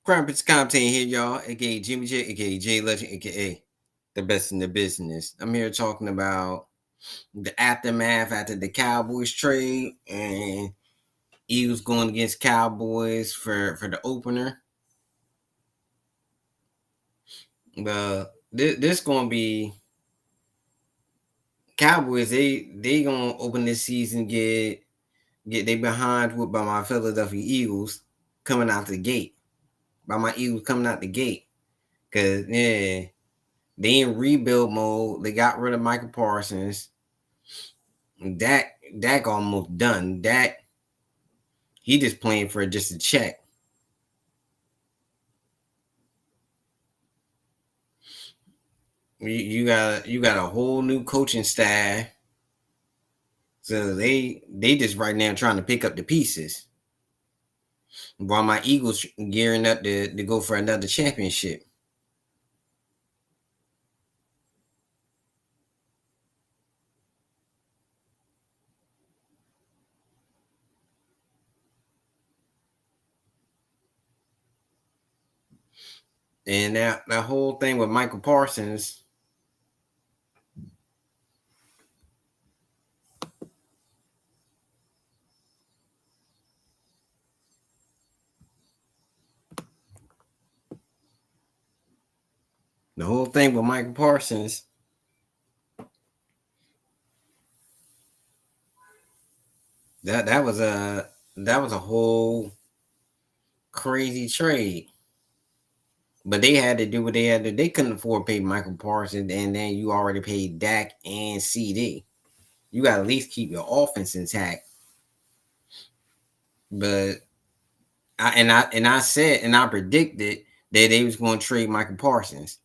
Crumpets content here, y'all, aka Jimmy J, aka J Legend, aka the best in the business. I'm here talking about the aftermath after the Cowboys trade and Eagles going against Cowboys for the opener. Well, this gonna be Cowboys. They gonna open this season get they behind with by my Philadelphia Eagles coming out the gate. By my Eagles coming out the gate, cause they in rebuild mode. They got rid of Michael Parsons. Dak almost done. Dak he just playing for just a check. You got a whole new coaching staff. So they just right now trying to pick up the pieces. While my Eagles gearing up to go for another championship. And that whole thing with Michael Parsons, the whole thing with Michael Parsons, that was a whole crazy trade. But they had to do what they had to. They couldn't afford to pay Michael Parsons, and then you already paid Dak and CD. You got to at least keep your offense intact. But I said and I predicted that they was going to trade Michael Parsons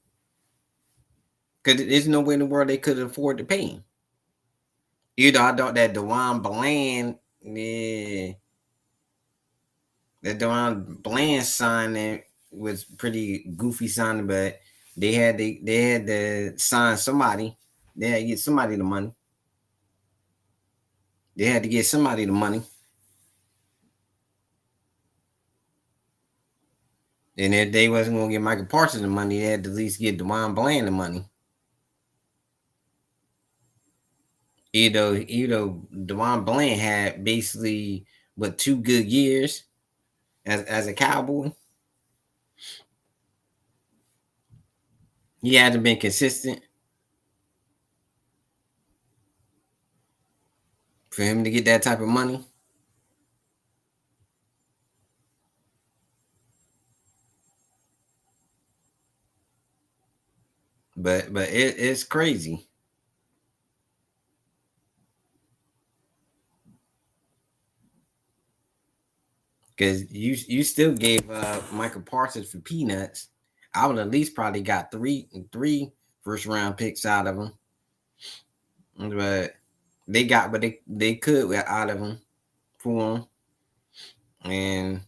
because there's no way in the world they could afford to pay him. Either I thought that Dewan Bland, yeah, that Dewan Bland signing was pretty goofy signing, but they had to sign somebody. They had to get somebody the money. They had to get somebody the money. And if they wasn't gonna get Michael Parsons the money, they had to at least get Dewan Bland the money. Either Dewan Bland had basically what 2 good years as a Cowboy. He hasn't been consistent for him to get that type of money. But it's crazy because you still gave Michael Parsons for peanuts. I would at least probably got three first round picks out of him, but they got what they could out of him for him, and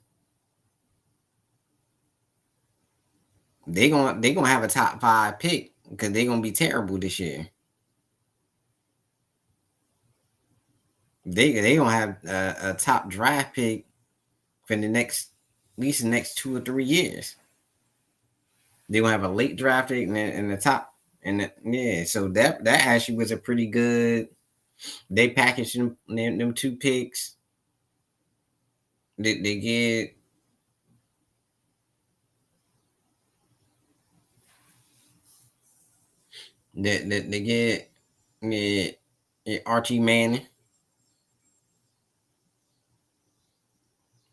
they gonna have a top 5 pick because they're gonna be terrible this year. They gonna have a top draft pick for the next at least the next 2 or 3 years. They're gonna have a late draft pick and the top yeah. So that actually was a pretty good. They packaged them 2 picks. They get they get Archie Manning.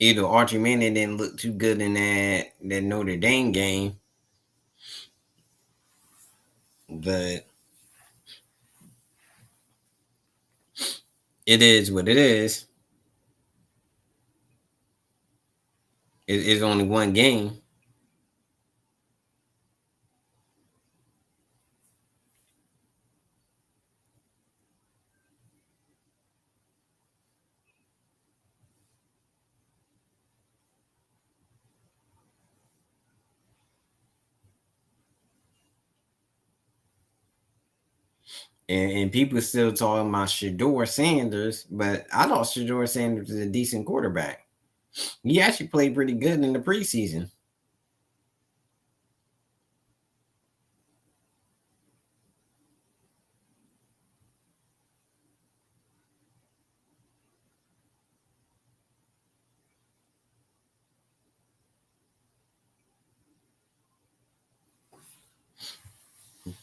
Either Archie Manning didn't look too good in that Notre Dame game, but it is what it is. It's only one game. And people still talking about Shador Sanders, but I thought Shador Sanders was a decent quarterback. He actually played pretty good in the preseason.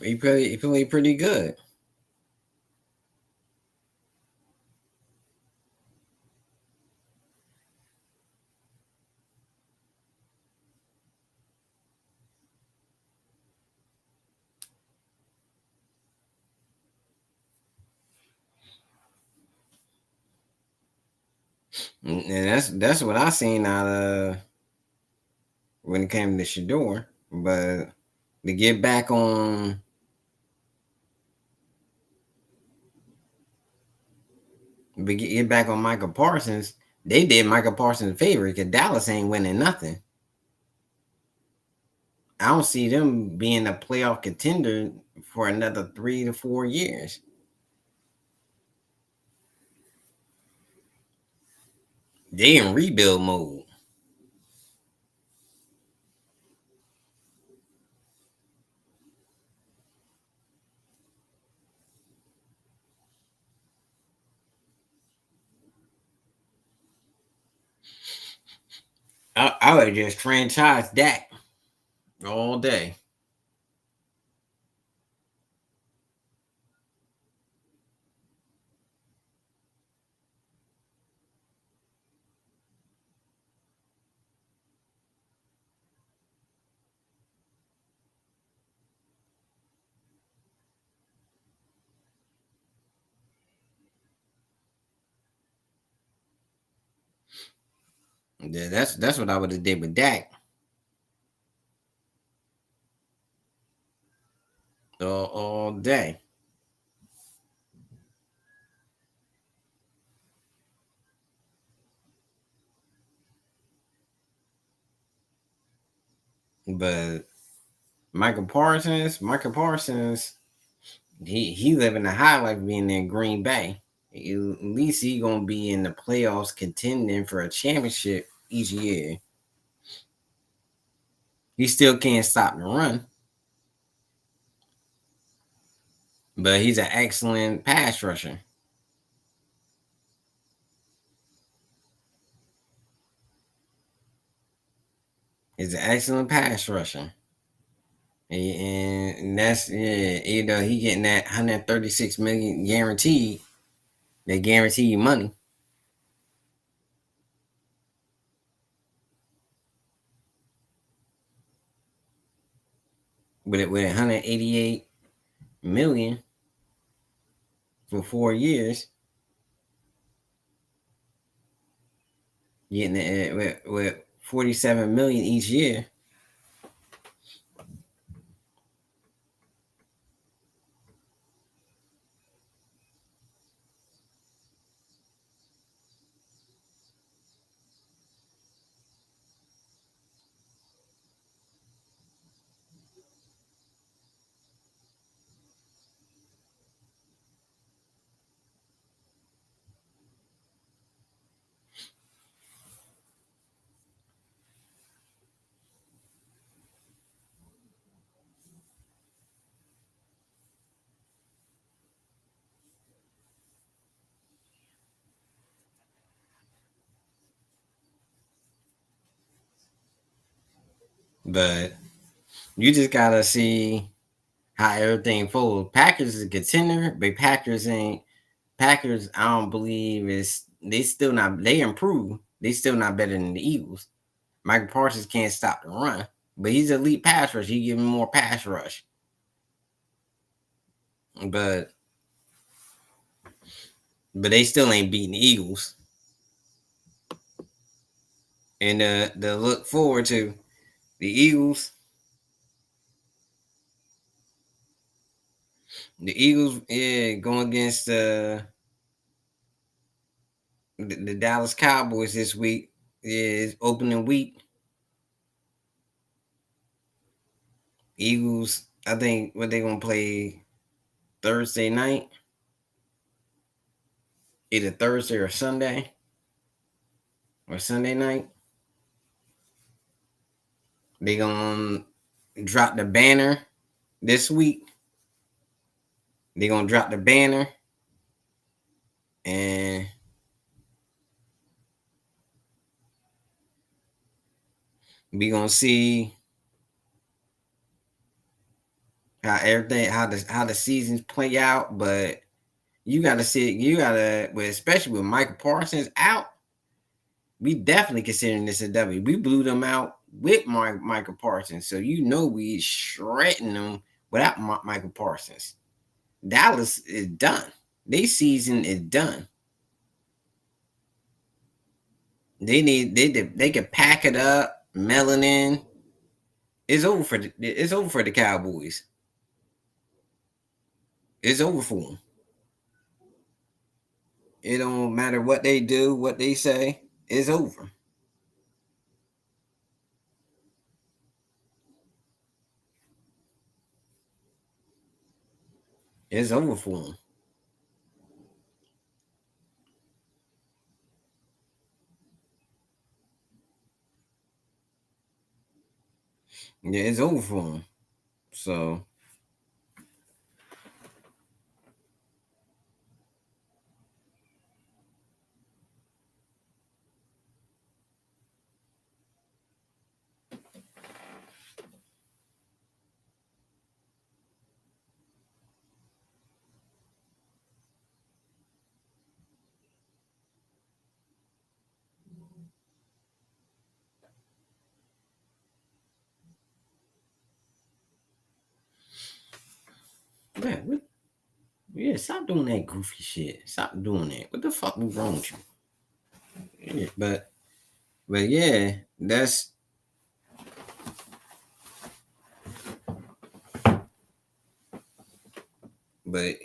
He played pretty good. And that's what I seen out of when it came to Shador. But to get back on, get back on Michael Parsons, they did Michael Parsons a favor because Dallas ain't winning nothing. I don't see them being a playoff contender for another 3 to 4 years. They in rebuild mode. I would just franchise Dak all day. Yeah, that's what I would have did with Dak all day. But Michael Parsons, he living a high life being in Green Bay. At least he gonna be in the playoffs contending for a championship each year. He still can't stop the run, but he's an excellent pass rusher. He's an excellent pass rusher. And that's yeah, he getting that 136 million guaranteed. They guarantee you money. With 188 million for 4 years, getting it with 47 million each year. But you just gotta see how everything folds. Packers is a contender, but Packers. I don't believe is they still not they improve. They still not better than the Eagles. Michael Parsons can't stop the run, but he's elite pass rush. He give him more pass rush, but they still ain't beating the Eagles. And to look forward to the Eagles. The Eagles, yeah, going against the Dallas Cowboys this week. Is opening week. Eagles, I think what they gonna play Thursday night, either Thursday or Sunday or Sunday night. They gonna drop the banner this week. They gonna drop the banner and we gonna see how everything, how the seasons play out. But you gotta see, you gotta, well, especially with Michael Parsons out, we definitely considering this a W. We blew them out with Michael Parsons, so we shredding them without Michael Parsons. Dallas is done. Their season is done. They could pack it up. Melanin. It's over for the Cowboys. It's over for them. It don't matter what they do, what they say. It's over. It's over for them. Yeah, it's over for them. So man, yeah, stop doing that goofy shit. Stop doing that. What the fuck is wrong with you? Yeah, but yeah, but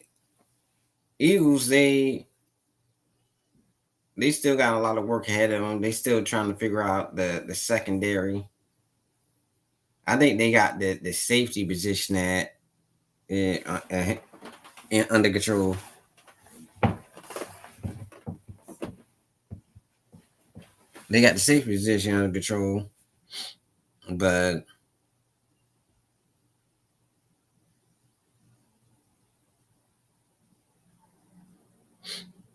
Eagles, they still got a lot of work ahead of them. They still trying to figure out the secondary. I think they got the safety position under control. They got the safety position under control, but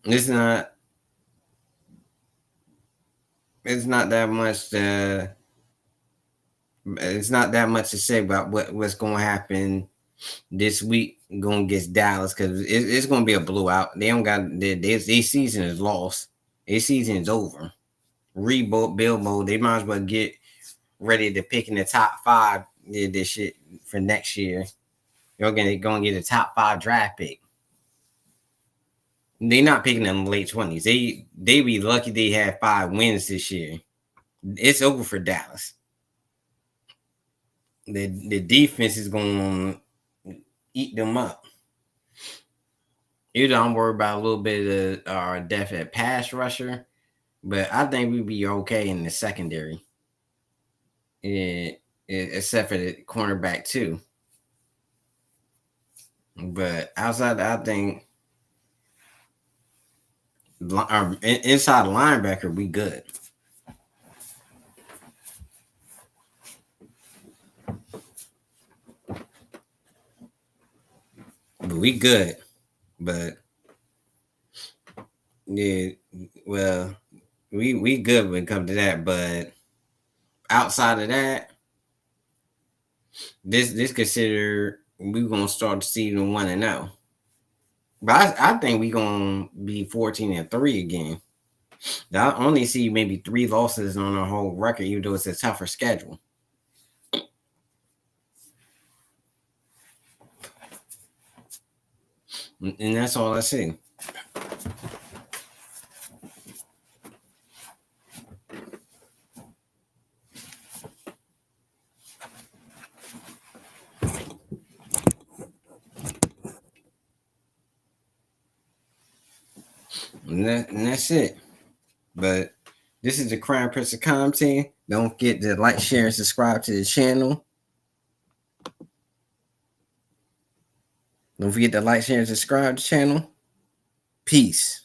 it's not it's not that much it's not that much to say about what's going to happen this week going against Dallas, because it's going to be a blowout. They don't got their season is lost. Their season is over. Rebuild build mode. They might as well get ready to pick in the top five this shit for next year. You're gonna get a top five draft pick. They're not picking in the late 20s. They be lucky they have 5 wins this year. It's over for Dallas. The defense is going to eat them up. You don't worry about a little bit of our depth at pass rusher, but I think we'd be okay in the secondary. Yeah, except for the cornerback too. But outside, I think inside linebacker we good. But we good. But yeah, well, we good when it comes to that. But outside of that, this consider we gonna start the season 1-0. But I think we gonna be 14-3 again. I only see maybe 3 losses on our whole record, even though it's a tougher schedule. And that's all I see. And that's it. But this is the Crime Prince of Content. Don't forget to like, share, and subscribe to the channel. Don't forget to like, share, and subscribe to the channel. Peace.